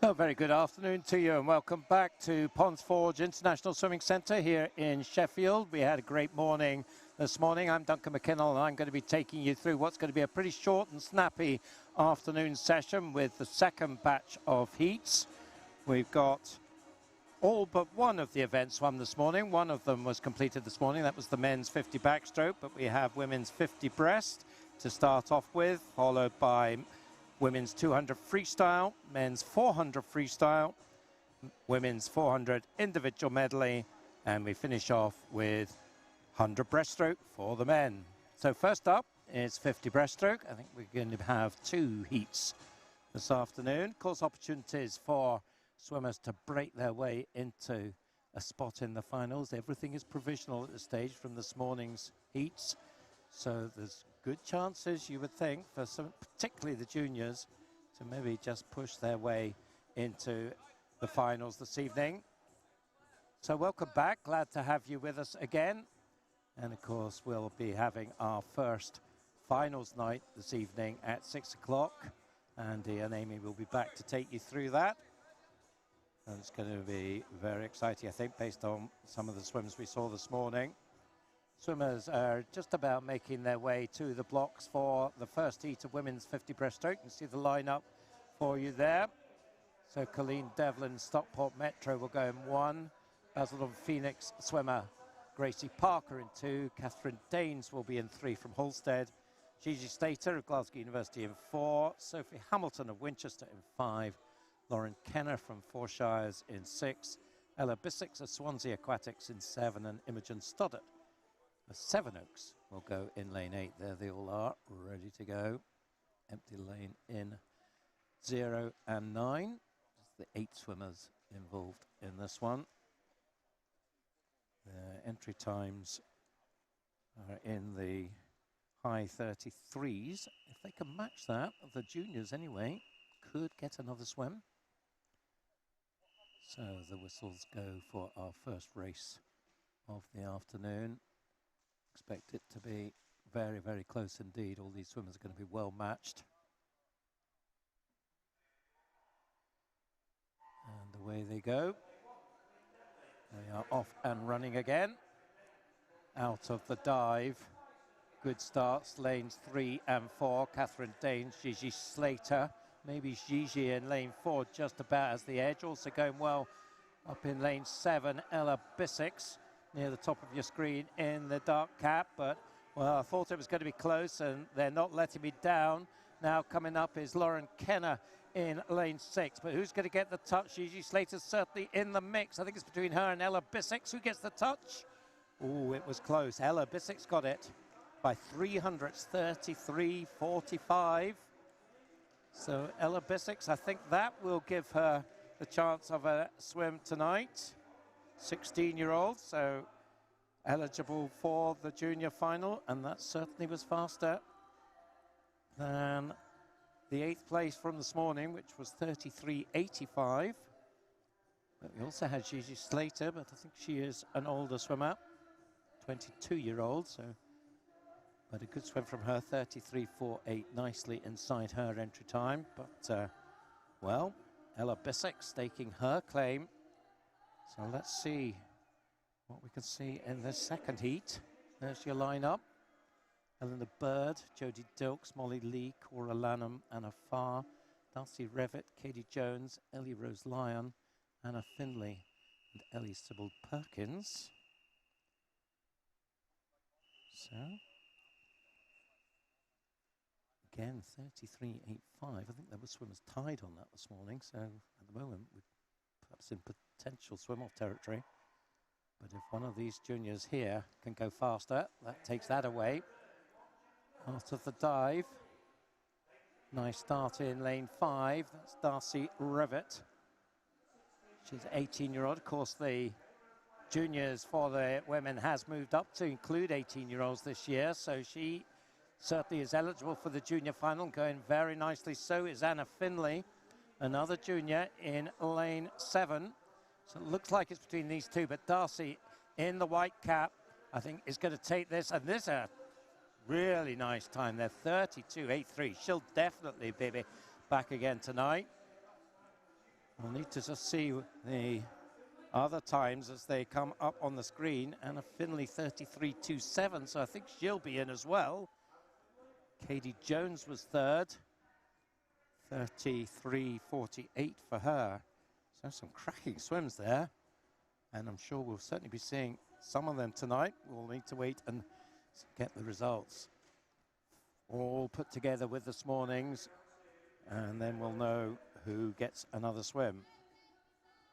Well, very good afternoon to you and welcome back to Ponds Forge International Swimming Centre here in Sheffield. We had a great morning this morning. I'm Duncan McKinnell and I'm going to be taking you through what's going to be a pretty short and snappy afternoon session with the second batch of heats. We've got all but one of the events swum this morning. One of them was completed this morning. That was the men's 50 backstroke, but we have women's 50 breast to start off with, followed by women's 200 freestyle, men's 400 freestyle, women's 400 individual medley, and we finish off with 100 breaststroke for the men. So first up is 50 breaststroke. I think we're going to have two heats this afternoon. Course opportunities for swimmers to break their way into a spot in the finals. Everything is provisional at this stage from this morning's heats. So there's good chances, you would think, for some, particularly the juniors, to maybe just push their way into the finals this evening. So welcome back. Glad to have you with us again. And of course, we'll be having our first finals night this evening at 6 o'clock. Andy and Amy will be back to take you through that. And it's going to be very exciting, I think, based on some of the swims we saw this morning. Swimmers are just about making their way to the blocks for the first heat of women's 50 breaststroke. You can see the lineup for you there. So Colleen Devlin, Stockport Metro will go in 1. Basildon Phoenix swimmer Gracie Parker in 2. Catherine Danes will be in 3 from Halstead. Gigi Slater of Glasgow University in 4. Sophie Hamilton of Winchester in 5. Lauren Kenner from Four Shires in 6. Ella Bissix of Swansea Aquatics in 7. And Imogen Stoddart of Sevenoaks will go in lane 8. There they all are, ready to go. Empty lane in 0 and 9. Just the 8 swimmers involved in this one. Their entry times are in the high 33s. If they can match that, the juniors anyway, could get another swim. So the whistles go for our first race of the afternoon. Expect it to be very, very close indeed. All these swimmers are going to be well matched. And away they go. They are off and running again. Out of the dive. Good starts, lanes 3 and 4. Catherine Danes, Gigi Slater. Maybe Gigi in lane 4 just about as the edge. Also going well up in lane 7, Ella Bissix, near the top of your screen in the dark cap. But, well, I thought it was going to be close, and they're not letting me down. Now coming up is Lauren Kenner in lane 6. But who's going to get the touch? Gigi Slater's certainly in the mix. I think it's between her and Ella Bissix. Who gets the touch? Oh, it was close. Ella Bissix got it by 300s, 33.45. So Ella Bissix, I think that will give her the chance of a swim tonight. 16-year-old, so eligible for the junior final, and that certainly was faster than the 8th place from this morning, which was 33.85. But we also had Gigi Slater, but I think she is an older swimmer, 22-year-old, so but a good swim from her, 33.48, nicely inside her entry time. But, well, Ella Bissix staking her claim. So let's see what we can see in this second heat. There's your lineup. Eleanor Bird, Jodie Dilks, Molly Lee, Cora Lanham, Anna Farr, Darcy Revitt, Katie Jones, Ellie Rose Lyon, Anna Finley, and Ellie Sybil Perkins. So, again, 33.85. I think there were swimmers tied on that this morning. So at the moment, we're perhaps in potential swim-off territory. But if one of these juniors here can go faster, that takes that away. Out of the dive. Nice start in lane 5. That's Darcy Revitt. She's 18-year-old. Of course, the juniors for the women has moved up to include 18-year-olds this year. So she certainly is eligible for the junior final, going very nicely. So is Anna Finley, another junior in lane 7. So it looks like it's between these two, but Darcy in the white cap, I think, is going to take this. And this is a really nice time there, 32.83. She'll definitely be back again tonight. We'll need to just see the other times as they come up on the screen. Anna Finley 33.27, so I think she'll be in as well. Katie Jones was third, 33.48 for her. So some cracking swims there, and I'm sure we'll certainly be seeing some of them tonight. We'll need to wait and get the results all put together with this morning's, and then we'll know who gets another swim.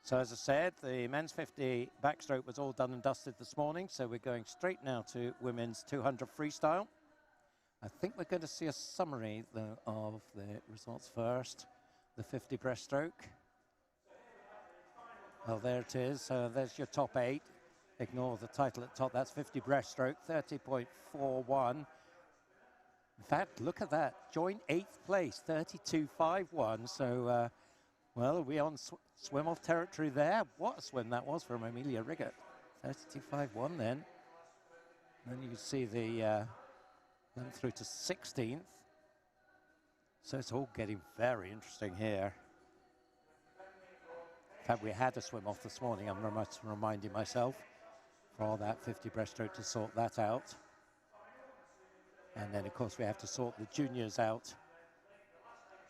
So as I said, the men's 50 backstroke was all done and dusted this morning, so we're going straight now to women's 200 freestyle. I think we're going to see a summary of the results first. The 50 breaststroke. Well, there it is. There's your top 8. Ignore the title at top. That's 50 breaststroke, 30.41. In fact, look at that. Joint 8th place, 32.51. So, well, are we on swim-off territory there? What a swim that was from Amelia Riggott. 32.51 then. And then you can see the went through to 16th. So it's all getting very interesting here. In fact, we had a swim off this morning. I'm reminding myself for that 50 breaststroke to sort that out. And then, of course, we have to sort the juniors out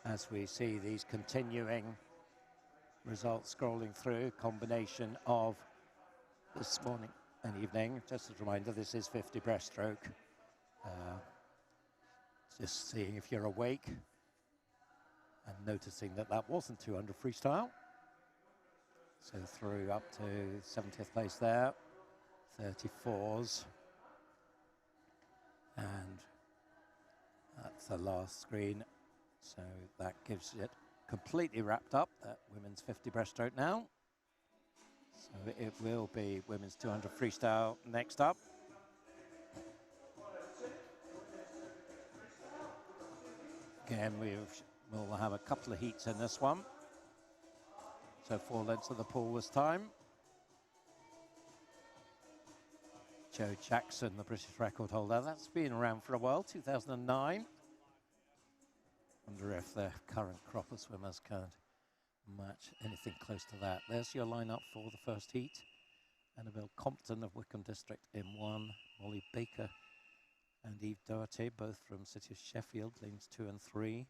as we see these continuing results scrolling through. Combination of this morning and evening. Just as a reminder, this is 50 breaststroke. Just seeing if you're awake and noticing that that wasn't 200 freestyle. So through up to 70th place there, 34s. And that's the last screen. So that gives it completely wrapped up, that women's 50 breaststroke now. So it will be women's 200 freestyle next up. Again, we'll have a couple of heats in this one. So 4 lengths of the pool this time. Jo Jackson, the British record holder. That's been around for a while, 2009. Wonder if the current crop of swimmers can match anything close to that. There's your lineup for the first heat. Annabelle Compton of Wickham District in 1. Molly Baker and Eve Doherty, both from City of Sheffield, lanes 2 and 3.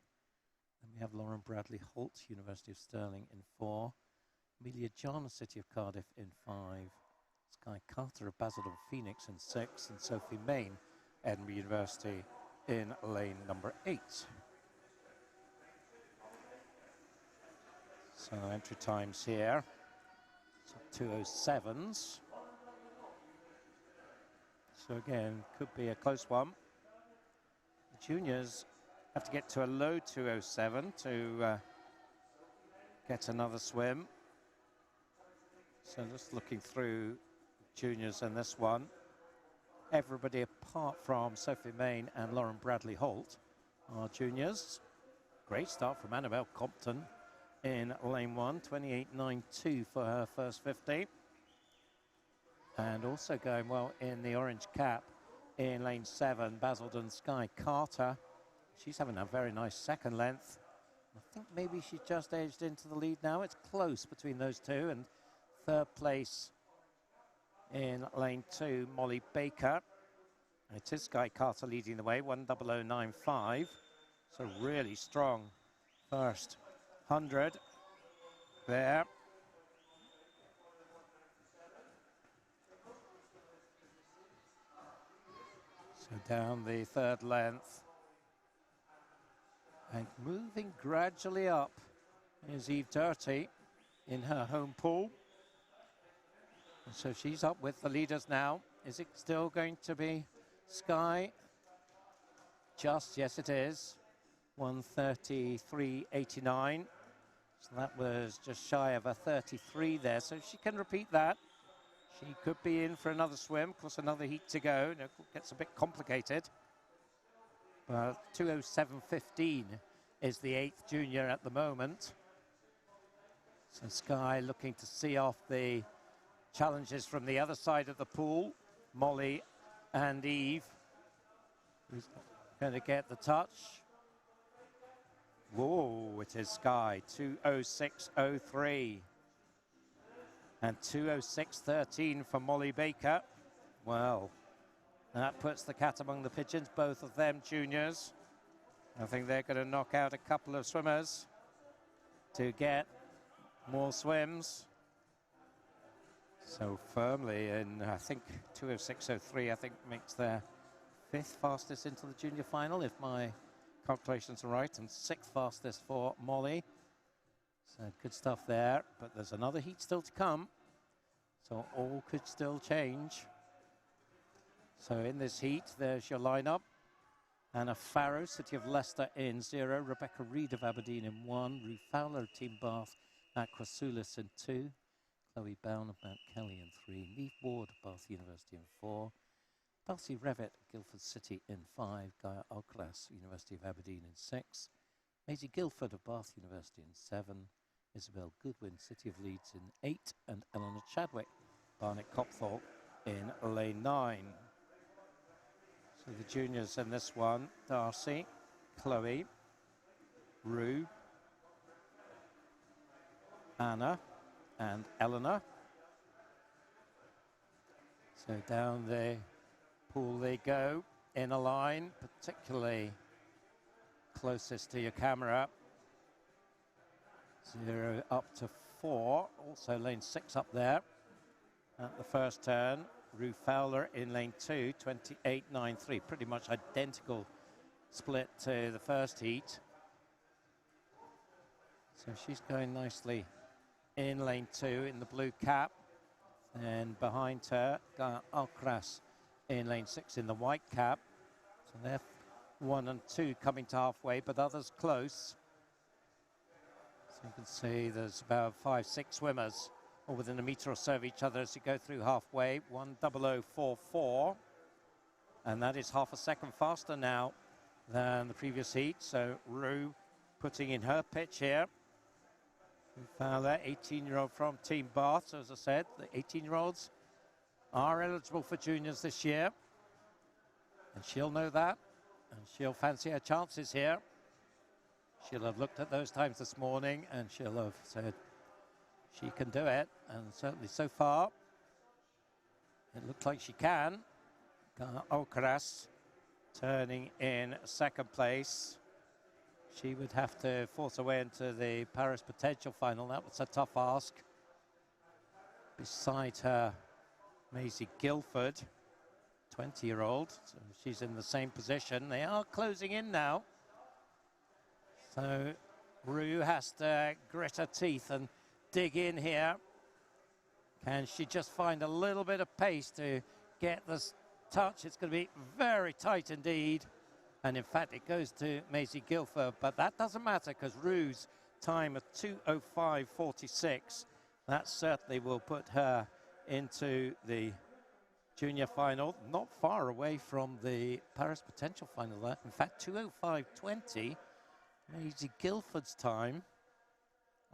Then we have Lauren Bradley Holt, University of Stirling in 4. Amelia John, City of Cardiff in 5. Sky Carter of Basildon Phoenix in 6. And Sophie Main, Edinburgh University in lane number 8. So entry times here, so 2:07s. So again, could be a close one. The juniors have to get to a low 2:07 to get another swim. So just looking through juniors in this one, everybody apart from Sophie Main and Lauren Bradley Holt are juniors. Great start from Annabelle Compton in lane 1, 28.92 for her first 50. And also going well in the orange cap in lane 7, Basildon Sky Carter. She's having a very nice second length. I think maybe she's just edged into the lead now. It's close between those two. And third place in lane 2, Molly Baker. It is Sky Carter leading the way, 1:00.95. So really strong first 100 there. So down the third length and moving gradually up is Eve Doherty in her home pool. And so she's up with the leaders now. Is it still going to be Sky? Yes, it is. 1:33.89. So that was just shy of a 33 there. So if she can repeat that, she could be in for another swim. Of course, another heat to go. It gets a bit complicated. But 2:07.15 is the 8th junior at the moment. So Sky looking to see off the challenges from the other side of the pool. Molly and Eve, who's going to get the touch. Whoa, it is Sky, 2:06.03. And 2:06.13 for Molly Baker. Well, that puts the cat among the pigeons, both of them juniors. I think they're going to knock out a couple of swimmers to get more swims. So firmly in, I think, 2:06.03, I think, makes their 5th fastest into the junior final, if my calculations are right, and 6th fastest for Molly. So good stuff there, but there's another heat still to come, so all could still change. So in this heat, there's your lineup. Anna Farrow, City of Leicester in 0, Rebecca Reid of Aberdeen in 1, Ruth Fowler of Team Bath, Aquasulis in 2, Chloe Bown of Mount Kelly in 3, Neve Ward of Bath University in 4, Dulcie Revitt of Guildford City in 5, Gaia Alcaraz, University of Aberdeen in 6, Maisie Guildford of Bath University in 7, Isabel Goodwin, City of Leeds in 8, and Eleanor Chadwick, Barnet Copthorpe in lane 9. So the juniors in this one, Darcy, Chloe, Rue, Anna and Eleanor. So down the pool they go in a line, particularly closest to your camera. 0 up to 4, also lane 6 up there at the first turn. Rue Fowler in lane 2, 28.93, pretty much identical split to the first heat. So she's going nicely in lane 2 in the blue cap. And behind her, Gaia Alcaraz in lane 6 in the white cap. So they're 1 and 2 coming to halfway, but others close. So you can see there's about 5-6 swimmers or within a metre or so of each other as you go through halfway. 1:00.44, and that is half a second faster now than the previous heat. So Rue putting in her pitch here. Fowler, 18-year-old from Team Bath. So as I said, the 18-year-olds are eligible for juniors this year, and she'll know that, and she'll fancy her chances here. She'll have looked at those times this morning, and she'll have said she can do it, and certainly so far it looks like she can. Alcaraz turning in 2nd place. She would have to force her way into the Paris Potential final. That was a tough ask. Beside her, Maisie Guildford, 20-year-old, so she's in the same position. They are closing in now. So Rue has to grit her teeth and dig in here. Can she just find a little bit of pace to get this touch? It's going to be very tight indeed. And in fact, it goes to Maisie Guildford, but that doesn't matter because Rue's time of 2:05.46, that certainly will put her into the junior final, not far away from the Paris Potential final there. In fact, 2:05.20, Maisie Guildford's time.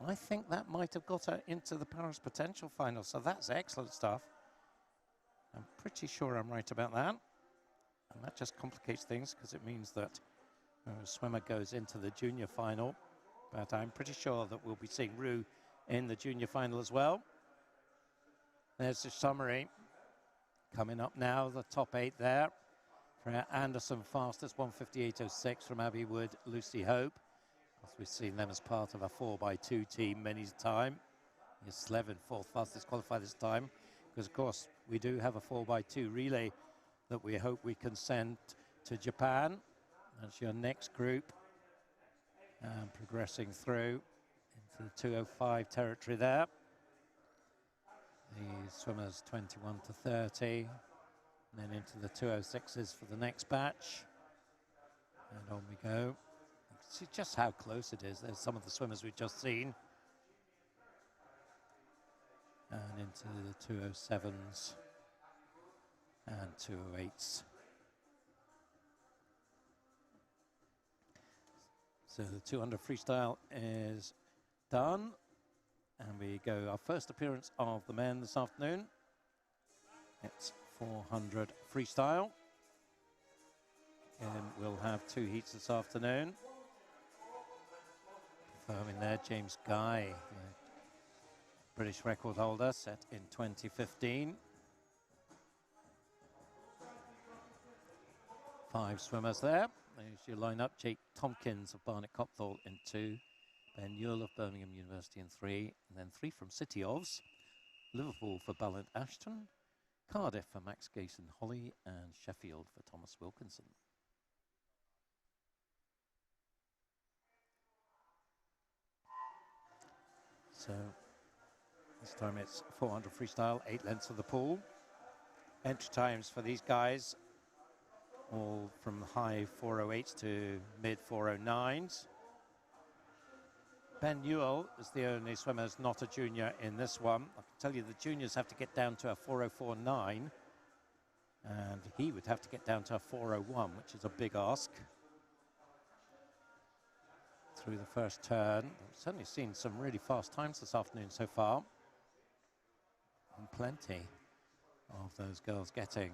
I think that might have got her into the Paris Potential final, so that's excellent stuff. I'm pretty sure I'm right about that. And that just complicates things because it means that a swimmer goes into the junior final. But I'm pretty sure that we'll be seeing Rue in the junior final as well. There's the summary. Coming up now, the top 8 there. For Anderson fastest, 1:58.06 from Abbey Wood, Lucy Hope. We've seen them as part of a 4x2 team many times. Slevin, 4th fastest qualified this time. Because, of course, we do have a 4x2 relay that we hope we can send to Japan. That's your next group. And progressing through into the 2:05 territory there. The swimmers 21 to 30. And then into the 2:06s for the next batch. And on we go. See just how close it is. There's some of the swimmers we've just seen. And into the 2:07s and 2:08s. So the 200 freestyle is done. And we go our first appearance of the men this afternoon. It's 400 freestyle. And we'll have 2 heats this afternoon. Confirming there, James Guy, the British record holder, set in 2015. 5 swimmers there. There's your lineup. Jake Tompkins of Barnet Copthall in 2. Ben Newell of Birmingham University in 3. And then 3 from City Ofs. Liverpool for Ballant Ashton. Cardiff for Max Gayson Holly. And Sheffield for Thomas Wilkinson. So this time it's 400 freestyle, 8 lengths of the pool. Entry times for these guys, all from high 408s to mid 409s. Ben Newell is the only swimmer who's not a junior in this one. I can tell you the juniors have to get down to a 404.9, and he would have to get down to a 401, which is a big ask. Through the first turn, I've certainly seen some really fast times this afternoon so far, and plenty of those girls getting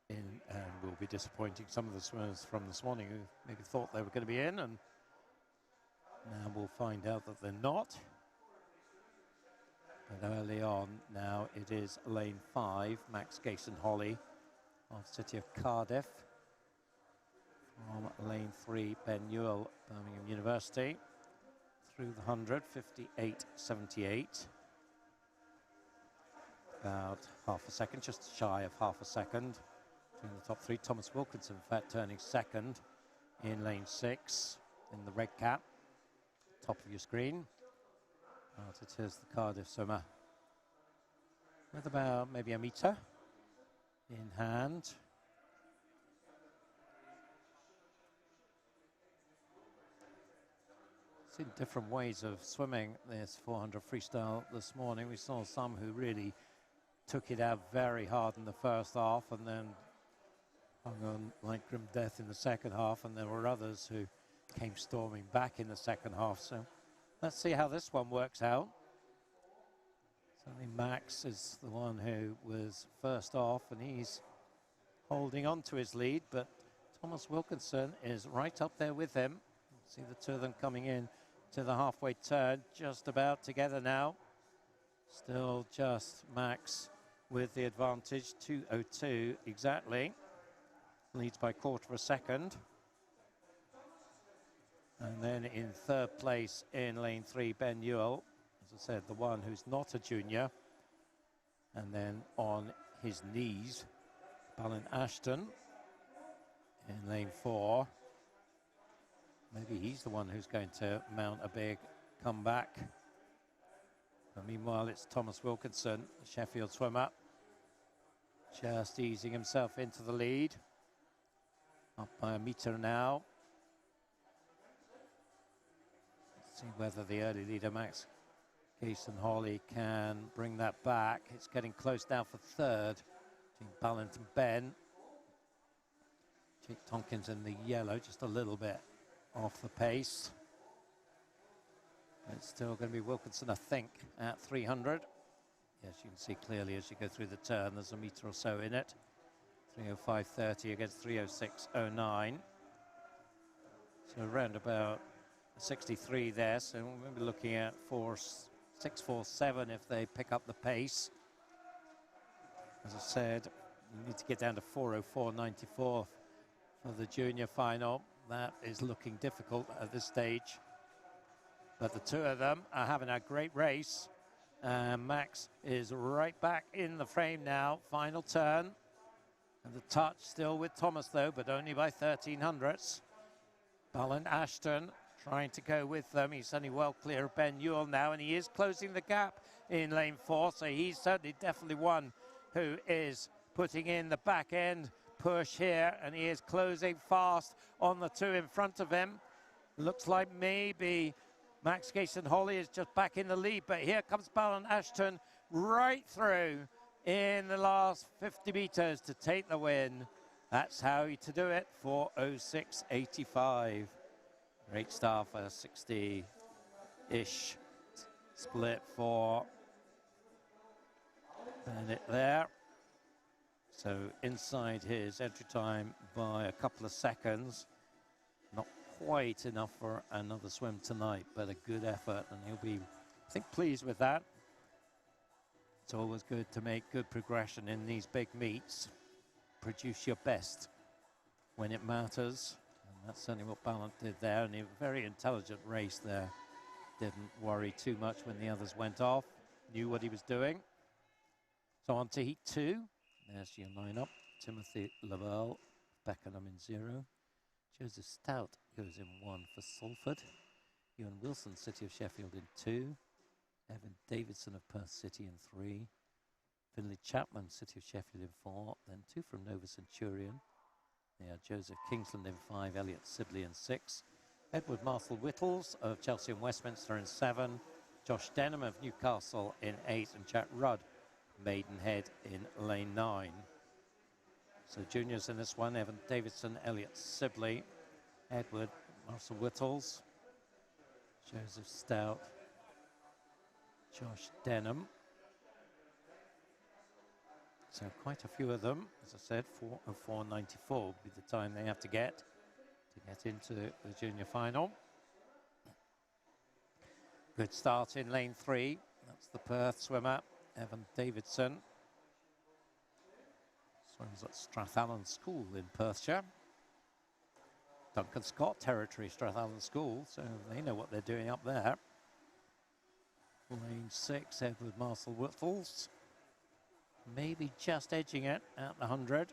in, and will be disappointing some of the swimmers from this morning who maybe thought they were going to be in, and now we'll find out that they're not. But early on now it is lane 5, Max Gayson Holly of City of Cardiff. From lane 3, Ben Newell, Birmingham University. Through the 100, 58.78. About half a second, just shy of half a second. Between the top 3, Thomas Wilkinson, in fact, turning second in lane 6 in the red cap. Top of your screen. Out it is the Cardiff swimmer. With about maybe a metre in hand. Seen different ways of swimming this 400 freestyle this morning. We saw some who really took it out very hard in the first half and then hung on like grim death in the second half, and there were others who came storming back in the second half. So let's see how this one works out. Certainly Max is the one who was first off, and he's holding on to his lead, but Thomas Wilkinson is right up there with him. See the two of them coming in to the halfway turn, just about together now. Still just Max with the advantage, 2:02 exactly. Leads by 1/4 of a second. And then in third place in lane 3, Ben Newell, as I said, the one who's not a junior. And then on his knees, Ballant Ashton in lane 4. Maybe he's the one who's going to mount a big comeback. But meanwhile, it's Thomas Wilkinson, the Sheffield swimmer, just easing himself into the lead. Up by a metre now. Let's see whether the early leader, Max Gayson Holly, can bring that back. It's getting close now for third between Ballant and Ben. Jake Tompkins in the yellow, just a little bit off the pace. It's still going to be Wilkinson, I think, at 300. Yes, you can see clearly as you go through the turn, there's a metre or so in it. 3:05.30 against 3:06.09. So around about 63 there. So we'll be looking at 4:06.47 if they pick up the pace. As I said, you need to get down to 4:04.94 for the junior final. That is looking difficult at this stage. But the two of them are having a great race. Max is right back in the frame now. Final turn. And the touch still with Thomas, though, but only by 1300ths. Ballant Ashton trying to go with them. He's only well clear of Ben Newell now, and he is closing the gap in lane 4. So he's certainly definitely one who is putting in the back end push here, and he is closing fast on the two in front of him. Looks like maybe Max Gayson Holly is just back in the lead, but here comes Ballant Ashton right through in the last 50 metres to take the win. That's how to do it, 4:06.85. Great start for a 60-ish split for Bennett there. So inside his entry time by a couple of seconds. Not quite enough for another swim tonight, but a good effort, and he'll be, I think, pleased with that. It's always good to make good progression in these big meets. Produce your best when it matters, and that's certainly what Ballant did there, and a very intelligent race there. Didn't worry too much when the others went off, knew what he was doing. So on to heat 2. There's your lineup. Timothy Lavelle, Beckenham in 0. Joseph Stout goes in 1 for Salford. Ewan Wilson, City of Sheffield in 2. Evan Davidson of Perth City in 3. Finley Chapman, City of Sheffield in 4. Then 2 from Nova Centurion. They are Joseph Kingsland in 5, Elliot Sibley in 6. Edward Marshall Whittles of Chelsea and Westminster in 7. Josh Denham of Newcastle in 8. And Jack Rudd, Maidenhead in lane 9. So juniors in this one, Evan Davidson, Elliot Sibley, Edward Marshall Whittles, Joseph Stout, Josh Denham. So quite a few of them. As I said, 4:04.94 will be the time they have to get into the junior final. Good start in lane 3. That's the Perth swimmer, Evan Davidson. Swims at Strathallan School in Perthshire. Duncan Scott territory, Strathallan School, so they know what they're doing up there. Lane 6, Edward Marshall Whittles. Maybe just edging it at the 100.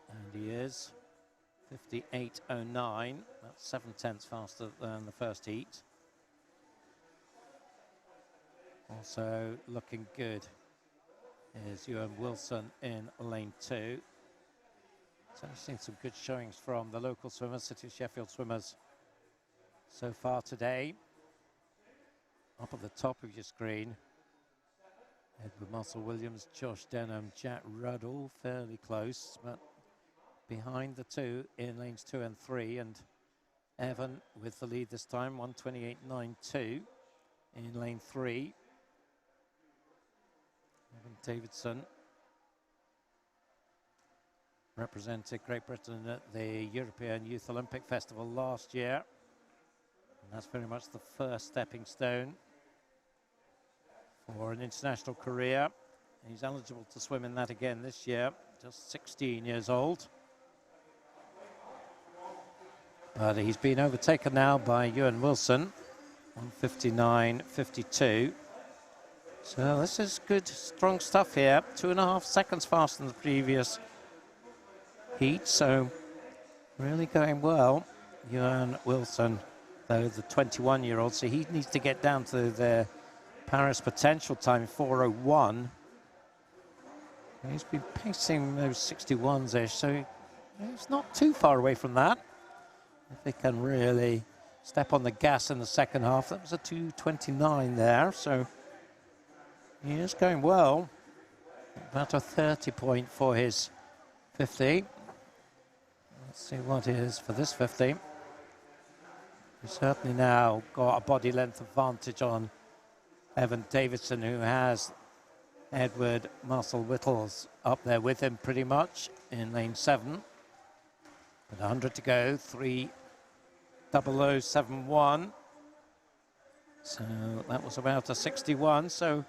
And he is 58.09. That's 7/10 faster than the first heat. Also looking good is Ewan Wilson in lane 2. So I've seen some good showings from the local swimmers, City of Sheffield swimmers so far today. Up at the top of your screen, Edward Marshall Williams, Josh Denham, Jack Rudd, all fairly close, but behind the 2 in lanes 2 and 3, and Evan with the lead this time, 1:28.92 in lane 3. Evan Davidson represented Great Britain at the European Youth Olympic Festival last year. And that's very much the first stepping stone for an international career. And he's eligible to swim in that again this year, just 16 years old. But he's been overtaken now by Ewan Wilson, 1:59.52. So this is good, strong stuff here. 2.5 seconds faster than the previous heat, so really going well. Ewan Wilson, though, the 21-year-old, so he needs to get down to the Paris potential time, 4:01. He's been pacing those 61s-ish, so he's not too far away from that. If they can really step on the gas in the second half, that was a 2:29 there, so he is going well. About a 30 point for his 50. Let's see what it is for this 50. He's certainly now got a body length advantage on Evan Davidson, who has Edward Marshall Whittles up there with him pretty much in lane 7. But 100 to go, 3:00.71. So that was about a 61. So,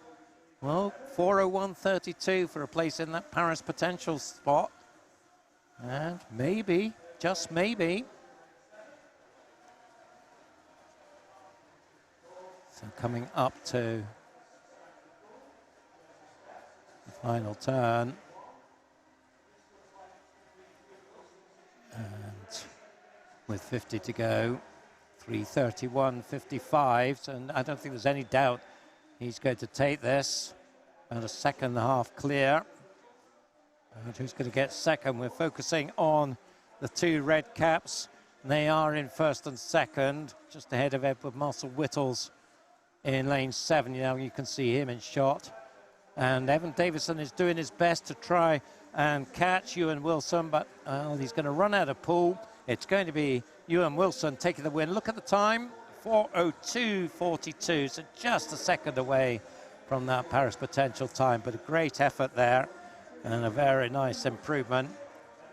well, 4:01.32 for a place in that Paris potential spot. And maybe, just maybe. So coming up to the final turn. And with 50 to go, 3:31.55, and I don't think there's any doubt he's going to take this. And a second half clear. And who's going to get second? We're focusing on the 2 red caps. They are in first and second, just ahead of Edward Marshall Whittles in lane 7. Now you can see him in shot. And Evan Davidson is doing his best to try and catch Ewan Wilson, but he's going to run out of pool. It's going to be Ewan Wilson taking the win. Look at the time, 4:02.42, so just a second away from that Paris potential time, but a great effort there and a very nice improvement.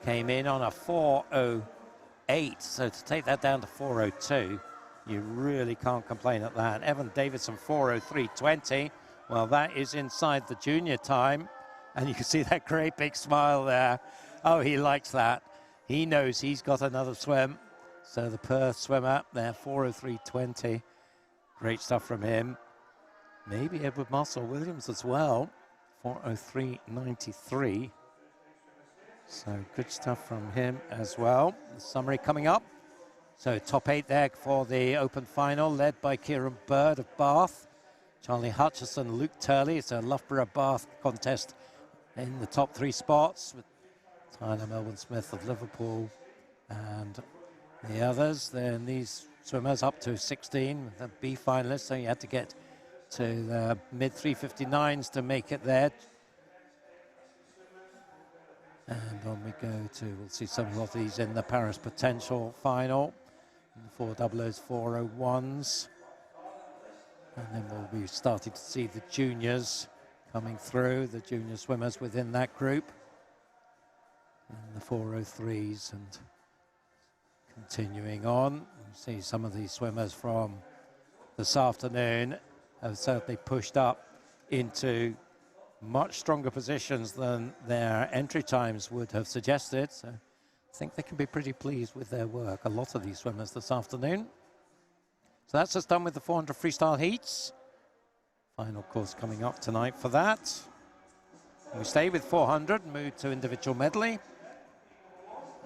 Came in on a 408. So to take that down to 402, you really can't complain at that. Evan Davidson, 403.20. Well, that is inside the junior time. And you can see that great big smile there. Oh, he likes that. He knows he's got another swim. So the Perth swimmer there, 403.20. Great stuff from him. Maybe Edward Marcel Williams as well, 403.93. So good stuff from him as well. The summary coming up. So top 8 there for the open final, led by Kieran Bird of Bath, Charlie Hutchison, Luke Turley. It's a Loughborough Bath contest in the top 3 spots, with Tyler Melbourne Smith of Liverpool and the others. Then these swimmers up to 16, the B finalists, so you had to get to the mid 359s to make it there. And on we go to, we'll see some of these in the Paris Potential final, in the 400s, 401s. And then we'll be starting to see the juniors coming through, the junior swimmers within that group. And the 403s, and continuing on. You see some of these swimmers from this afternoon have certainly pushed up into much stronger positions than their entry times would have suggested. So I think they can be pretty pleased with their work, a lot of these swimmers this afternoon. So that's us done with the 400 freestyle heats. Final course coming up tonight for that. We stay with 400 and move to individual medley.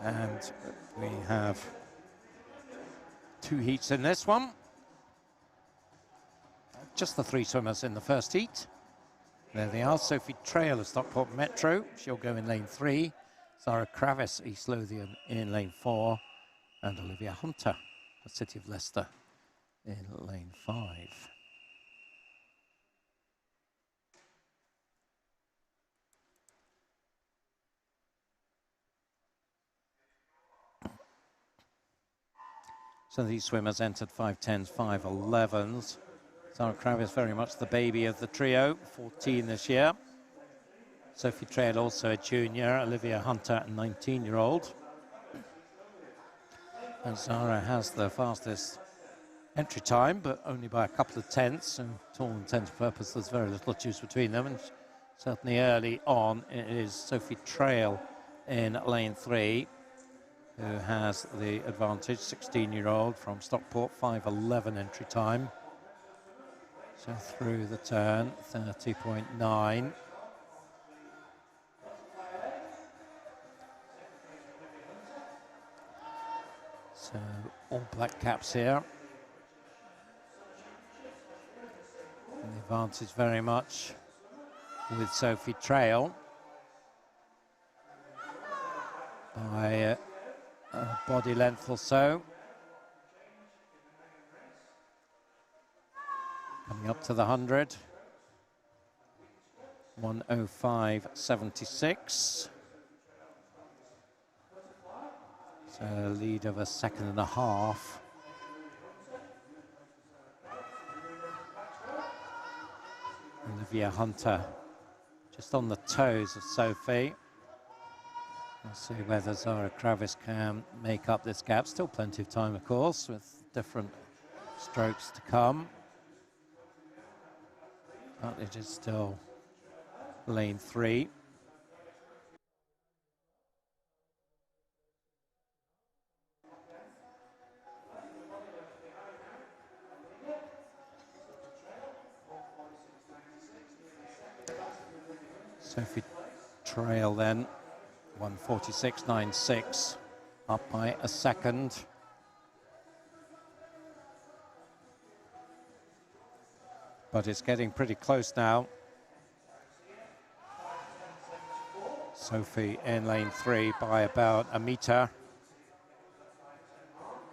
And we have 2 heats in this one. Just the 3 swimmers in the first heat. There they are. Sophie Trail of Stockport Metro. She'll go in lane 3. Zara Kravis, East Lothian, in lane 4. And Olivia Hunter, the City of Leicester, in lane 5. So these swimmers entered 510s, 511s. Zara Kravis very much the baby of the trio, 14 this year. Sophie Trail also a junior, Olivia Hunter a 19-year-old. And Zara has the fastest entry time, but only by a couple of tenths. And to all intents and purposes, there's very little juice between them. And certainly early on, it is Sophie Trail in lane 3 who has the advantage, 16-year-old from Stockport, 5:11 entry time. So through the turn, 30.9. So all black caps here. And the advantage very much with Sophie Trail by a body length or so. Coming up to the 100. 1:05.76. So a lead of a second and a half. Olivia Hunter just on the toes of Sophie. We'll see whether Zara Kravis can make up this gap. Still plenty of time, of course, with different strokes to come. But it is still lane 3. Sophie Trail then, 1:46.96, up by a second. But it's getting pretty close now. Sophie in lane 3 by about a metre.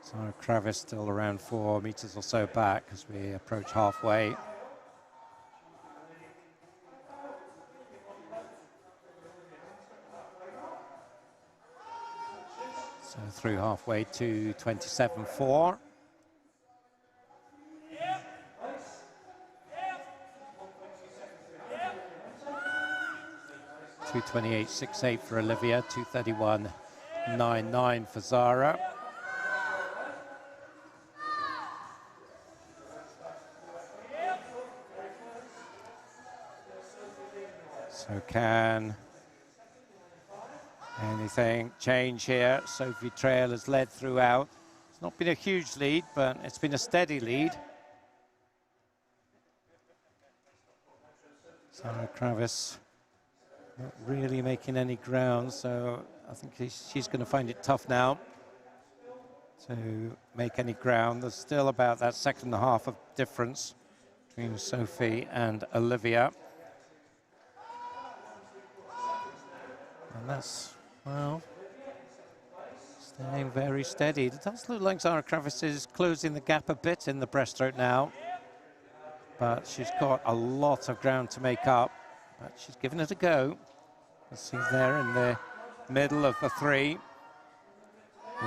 Zara Kravis still around 4 metres or so back as we approach halfway. So through halfway to 27.4. .228.68 for Olivia, 231.99 for Zara. So can anything change here? Sophie Trail has led throughout. It's not been a huge lead, but it's been a steady lead. Sarah Kravis not really making any ground, so I think she's going to find it tough now to make any ground. There's still about that second and a half of difference between Sophie and Olivia. And that's, well, staying very steady. It does look like Zara Kravis is closing the gap a bit in the breaststroke now, but she's got a lot of ground to make up, but she's given it a go. Let's see there in the middle of the three,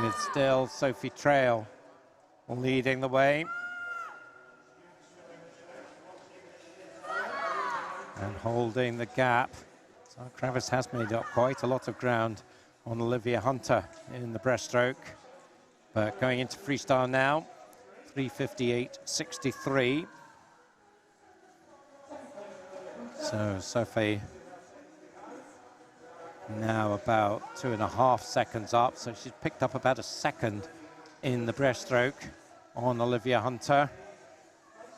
with still Sophie Trail leading the way. And holding the gap. So Kravis has made up quite a lot of ground on Olivia Hunter in the breaststroke. But going into freestyle now, 3:58.63. So Sophie now about 2.5 seconds up. So she's picked up about a second in the breaststroke on Olivia Hunter.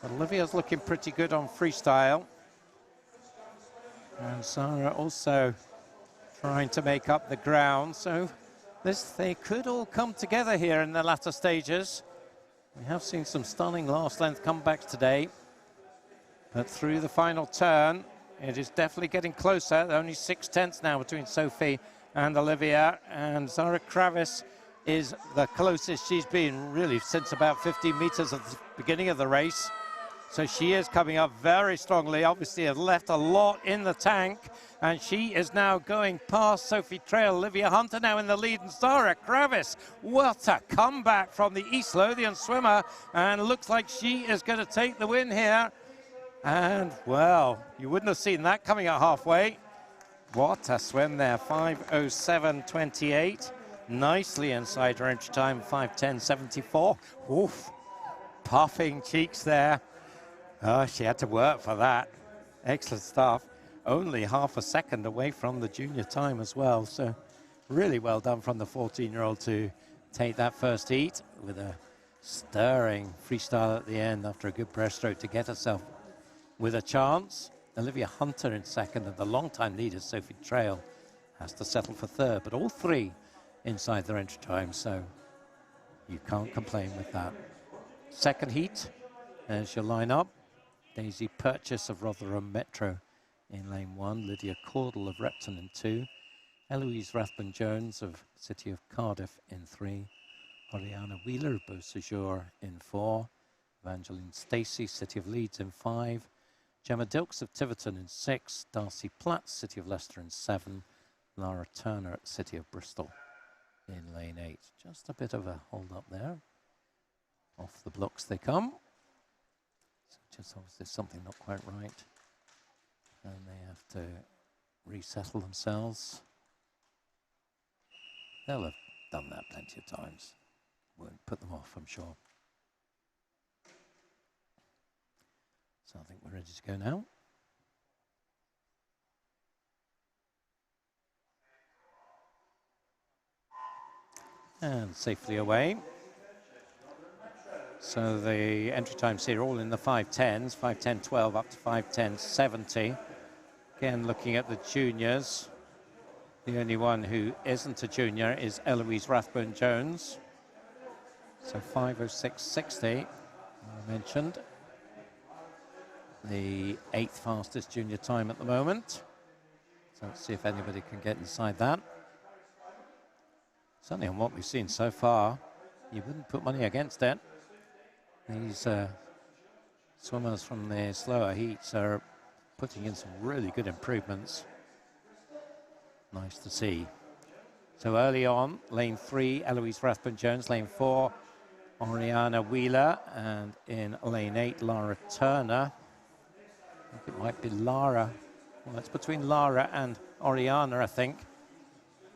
But Olivia's looking pretty good on freestyle. And Sarah also trying to make up the ground. So they could all come together here in the latter stages. We have seen some stunning last length comebacks today. But through the final turn, it is definitely getting closer. Only 6/10 now between Sophie and Olivia. And Zara Kravis is the closest she's been really since about 15 meters at the beginning of the race. So she is coming up very strongly. Obviously has left a lot in the tank. And she is now going past Sophie Trail. Olivia Hunter now in the lead. And Zara Kravis, what a comeback from the East Lothian swimmer. And looks like she is going to take the win here. And, well, you wouldn't have seen that coming at halfway. What a swim there, 5:07.28. Nicely inside her entry time, 5:10.74. Oof, puffing cheeks there. Oh, she had to work for that. Excellent stuff. Only half a second away from the junior time as well. So really well done from the 14-year-old to take that first heat with a stirring freestyle at the end after a good breaststroke to get herself with a chance. Olivia Hunter in second, and the long-time leader, Sophie Trail, has to settle for third. But all three inside their entry time, so you can't complain with that. Second heat, there's your lineup. Daisy Purchase of Rotherham Metro in lane 1. Lydia Caudle of Repton in 2. Eloise Rathbone-Jones of City of Cardiff in 3. Oriana Wheeler of Beausejour in 4. Evangeline Stacey, City of Leeds in 5. Gemma Dilks of Tiverton in 6. Darcy Platt, City of Leicester in 7. Lara Turner at City of Bristol in lane 8. Just a bit of a hold up there. Off the blocks they come. So just obviously something not quite right. And they have to resettle themselves. They'll have done that plenty of times. Won't put them off, I'm sure. So I think we're ready to go now. And safely away. So the entry times here all in the 5:10s, 5:10.12 up to 5:10.70. Again, looking at the juniors, the only one who isn't a junior is Eloise Rathbone-Jones. So 5:06.60, I mentioned. The 8th fastest junior time at the moment. So let's see if anybody can get inside that. Certainly on what we've seen so far, you wouldn't put money against it. These swimmers from the slower heats are putting in some really good improvements. Nice to see. So early on, lane 3, Eloise Rathbone-Jones, lane 4, Oriana Wheeler, and in lane 8, Lara Turner. I think it might be Lara. Well, it's between Lara and Oriana, I think.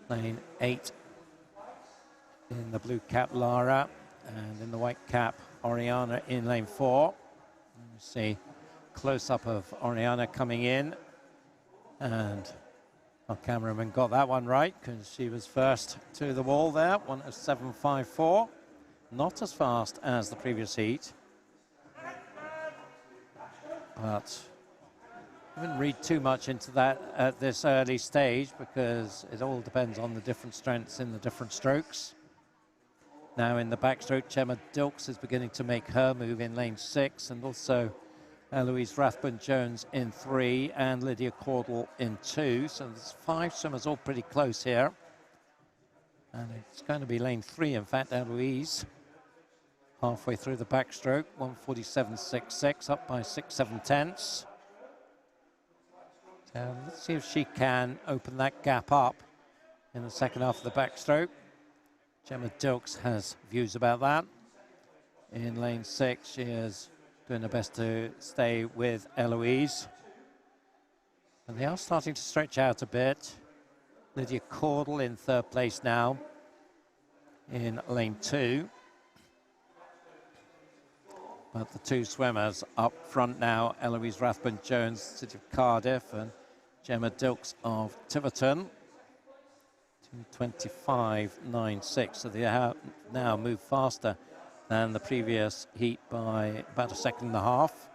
Lane 8 in the blue cap, Lara, and in the white cap, Oriana in lane 4. You see close-up of Oriana coming in. And our cameraman got that one right because she was first to the wall there, 107.54. Not as fast as the previous heat. But I wouldn't read too much into that at this early stage because it all depends on the different strengths in the different strokes. Now in the backstroke, Gemma Dilks is beginning to make her move in lane 6, and also Eloise Rathbun-Jones in 3 and Lydia Caudle in 2. So there's 5 swimmers all pretty close here. And it's going to be lane 3, in fact, Eloise. Halfway through the backstroke, 147.66, up by 6/7 tenths. So let's see if she can open that gap up in the second half of the backstroke. Gemma Dilks has views about that. In lane 6, she is doing her best to stay with Eloise. And they are starting to stretch out a bit. Lydia Caudle in 3rd place now in lane 2. But the 2 swimmers up front now, Eloise Rathbun-Jones, City of Cardiff, and Gemma Dilks of Tiverton. 2:25.96, so they have now moved faster than the previous heat by about a second and a half.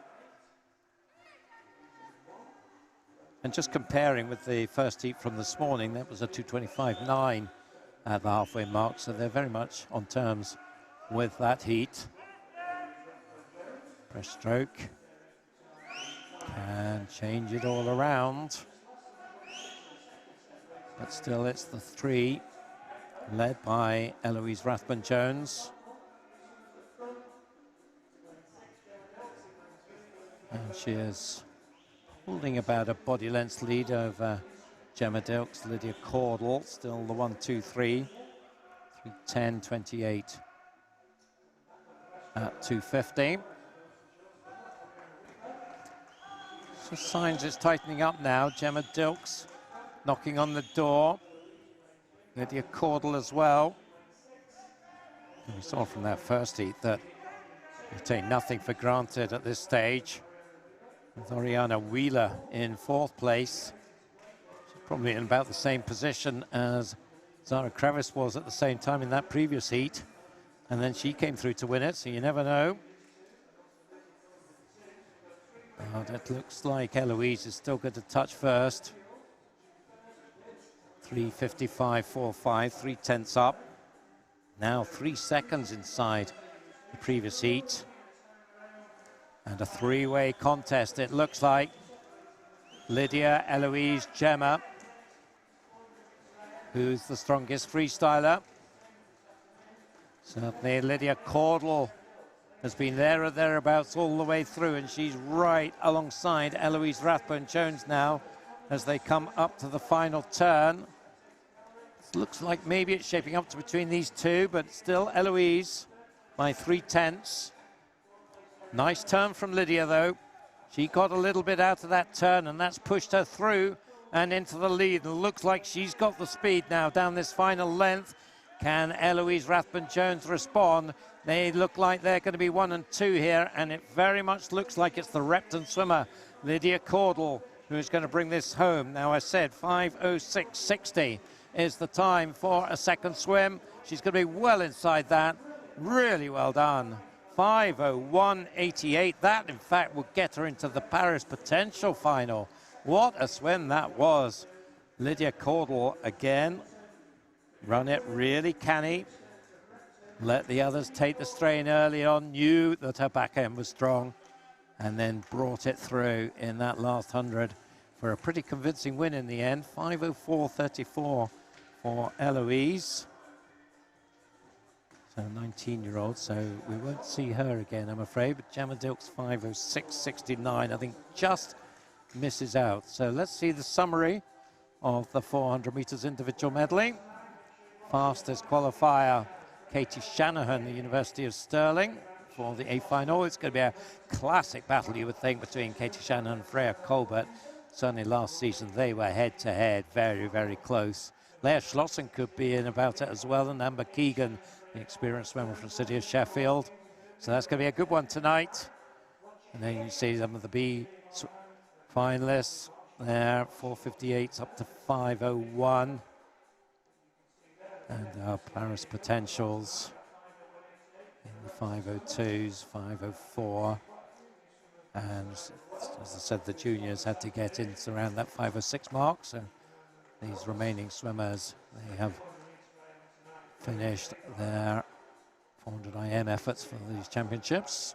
And just comparing with the first heat from this morning, that was a 2:25.9 at the halfway mark, so they're very much on terms with that heat. Breaststroke can change it all around. But still, it's the 3 led by Eloise Rathbun-Jones. And she is holding about a body length lead over Gemma Dilks, Lydia Caudle, still the 1-2-3, 3:10.28 at 2:50. So signs it's tightening up now. Gemma Dilks knocking on the door. Lydia Caudle as well. And we saw from that first heat that you take nothing for granted at this stage. With Oriana Wheeler in 4th place. She's probably in about the same position as Zara Crevice was at the same time in that previous heat. And then she came through to win it, so you never know. But it looks like Eloise is still going to touch first. 3:55.45, 3 tenths up. Now 3 seconds inside the previous heat. And a 3-way contest, it looks like. Lydia, Eloise, Gemma. Who's the strongest freestyler? Certainly Lydia Caudle has been there or thereabouts all the way through, and she's right alongside Eloise Rathbun-Jones now as they come up to the final turn. It looks like maybe it's shaping up to between these 2, but still Eloise by 3 tenths. Nice turn from Lydia, though. She got a little bit out of that turn, and that's pushed her through and into the lead. And it looks like she's got the speed now down this final length. Can Eloise Rathbun-Jones respond? They look like they're going to be 1 and 2 here, and it very much looks like it's the Repton swimmer, Lydia Caudle, who's going to bring this home. Now, I said 5:06.60 is the time for a second swim. She's going to be well inside that. Really well done. 5:01.88. That, in fact, will get her into the Paris Potential final. What a swim that was. Lydia Caudle again. Run it really canny. Let the others take the strain early on. Knew that her back end was strong. And then brought it through in that last 100 for a pretty convincing win in the end. 5:04.34 for Eloise. So 19-year-old, so we won't see her again, I'm afraid. But Gemma Dilks, 5:06.69, I think just misses out. So let's see the summary of the 400 meters individual medley. Fastest qualifier, Katie Shanahan, the University of Stirling, for the A final. It's going to be a classic battle, you would think, between Katie Shanahan and Freya Colbert. Certainly last season they were head-to-head, very, very close. Leah Schlossen could be in about it as well, and Amber Keegan, the experienced swimmer from the city of Sheffield. So that's going to be a good one tonight. And then you see some of the B finalists. there, 4:58 up to 5:01. And our Paris potentials in the 5:02s, 5:04. And as I said, the juniors had to get in around that 5:06 mark. So these remaining swimmers, they have finished their 400 IM efforts for these championships.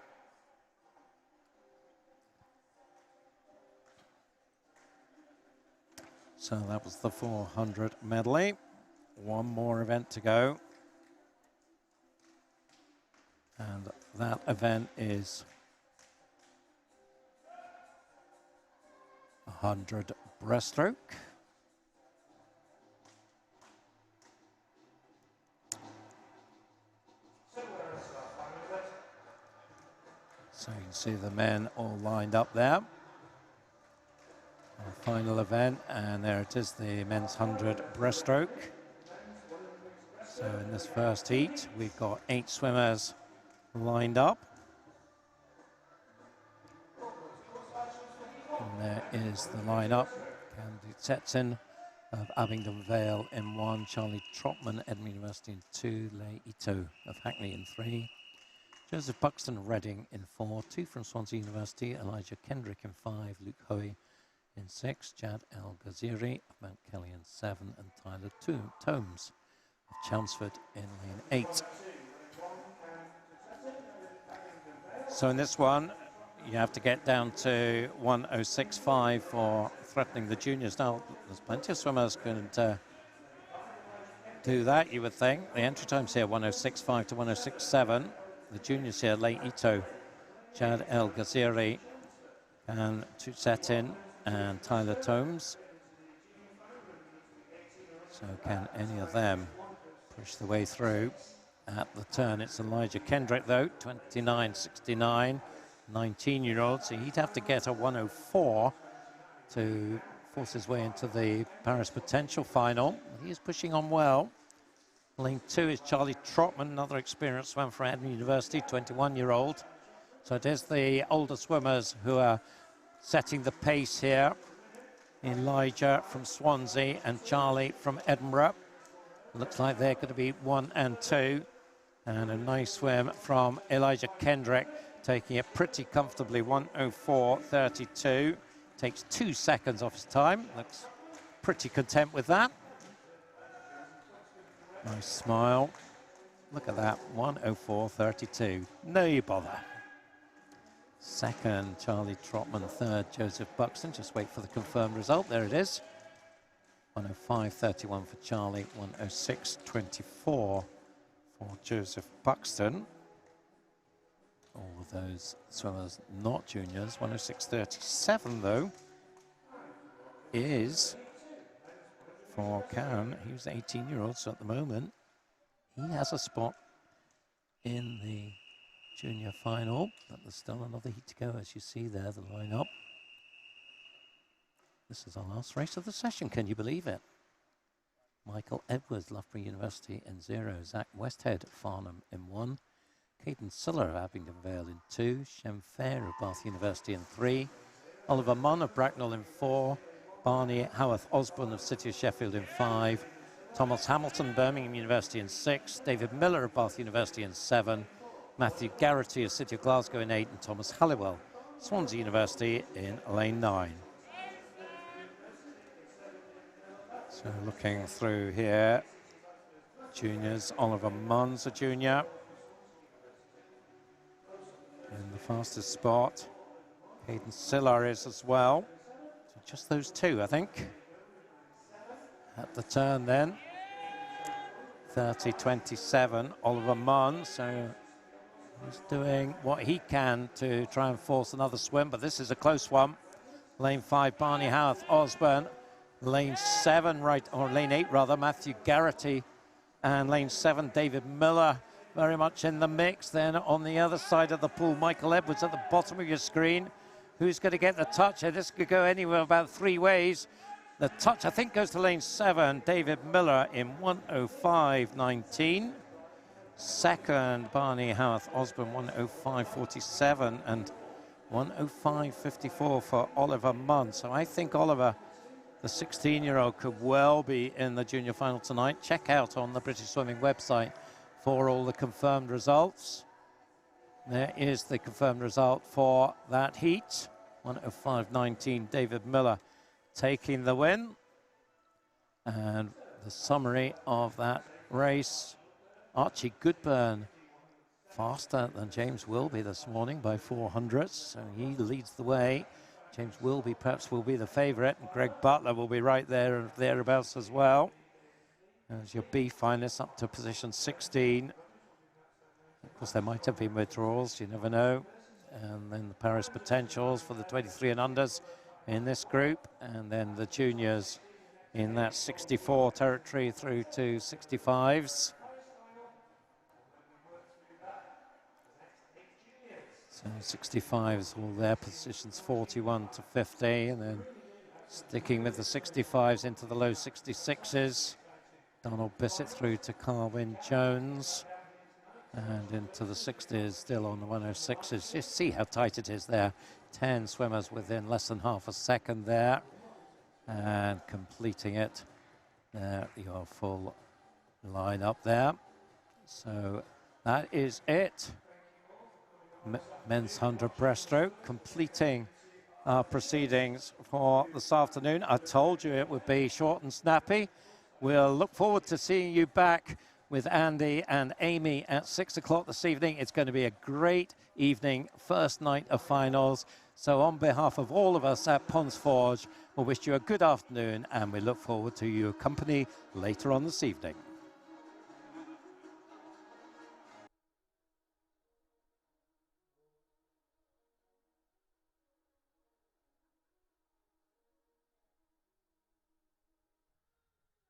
So that was the 400 medley. One more event to go. And that event is 100 breaststroke. So you can see the men all lined up there. Our final event, and there it is, the men's 100 breaststroke. So in this first heat, we've got 8 swimmers lined up. And there is the lineup. Candy Tetson of Abingdon Vale in 1, Charlie Trotman, Edinburgh University in 2, Lei Ito of Hackney in 3, Joseph Buxton, Reading in 4, 2 from Swansea University, Elijah Kendrick in 5, Luke Hoey in 6, Jad El Ghaziri of Mount Kelly in 7, and Tyler Tomes of Chelmsford in lane 8. So in this one, you have to get down to 1:06.5 for threatening the juniors. Now, there's plenty of swimmers going to do that, you would think. The entry times here, 1:06.5 to 1:06.7. The juniors here, Lei Ito, Jad El Ghaziri, and Tutsetin, and Tyler Tomes. So can any of them push the way through at the turn? It's Elijah Kendrick, though, 29.69, 19-year-old. So he'd have to get a 1:04 to force his way into the Paris Potential final. He's pushing on well. Lane 2 is Charlie Trotman, another experienced swimmer from Edinburgh University, 21-year-old. So it is the older swimmers who are setting the pace here. Elijah from Swansea and Charlie from Edinburgh. Looks like they're going to be 1 and 2. And a nice swim from Elijah Kendrick, taking it pretty comfortably, 1:04.32. Takes 2 seconds off his time. Looks pretty content with that. Nice smile. Look at that, 1:04.32. No bother. Second, Charlie Trotman. Third, Joseph Buxton. Just wait for the confirmed result. There it is. 1:05.31 for Charlie, 1:06.24 for Joseph Buxton. All of those swimmers not juniors. 1:06.37 though is for Karen. He was 18-year-old, so at the moment he has a spot in the junior final, but there's still another heat to go, as you see there, the lineup. This is our last race of the session, can you believe it? Michael Edwards, Loughborough University in 0, Zach Westhead, Farnham in 1, Caden Siller of Abingdon Vale in 2, Shem Fair of Bath University in 3, Oliver Munn of Bracknell in 4, Barney Howarth Osborne of City of Sheffield in 5, Thomas Hamilton, Birmingham University in 6, David Miller of Bath University in 7, Matthew Garrity of City of Glasgow in 8, and Thomas Halliwell, Swansea University in lane 9. So looking through here, juniors, Oliver Munn's a junior in the fastest spot. Caden Siller is as well. So just those two, I think. At the turn then, 30.27, Oliver Munn. So he's doing what he can to try and force another swim, but this is a close one. Lane 5, Barney Howarth Osborne. Lane 7, or lane 8 rather, Matthew Garrity. And lane 7, David Miller, very much in the mix. Then on the other side of the pool, Michael Edwards at the bottom of your screen. Who's going to get the touch? This could go anywhere about 3 ways. The touch, I think, goes to lane 7, David Miller in 1:05.19. Second, Barney Howarth Osborne, 1:05.47. And 1:05.54 for Oliver Munn. So I think Oliver, the 16-year-old, could well be in the junior final tonight. Check out on the British Swimming website for all the confirmed results. There is the confirmed result for that heat. 1:05.19, David Miller taking the win. And the summary of that race, Archie Goodburn faster than James Wilby this morning by 400, so he leads the way. James Wilby perhaps will be the favourite, and Greg Butler will be right there thereabouts as well. There's your B finalists up to position 16. Of course, there might have been withdrawals, you never know. And then the Paris Potentials for the 23 and unders in this group, and then the juniors in that 64 territory through to 65s. So 65s, all their positions 41 to 50, and then sticking with the 65s into the low 66s. Donald Bissett through to Carwyn Jones, and into the 60s, still on the 106s. Just see how tight it is there. 10 swimmers within less than half a second there, and completing it. There, your full line up there. So that is it. Men's 100 breaststroke, completing our proceedings for this afternoon. I told you it would be short and snappy. We'll look forward to seeing you back with Andy and Amy at 6 o'clock this evening. It's going to be a great evening, first night of finals. So on behalf of all of us at Ponds Forge, we'll wish you a good afternoon, and we look forward to your company later on this evening.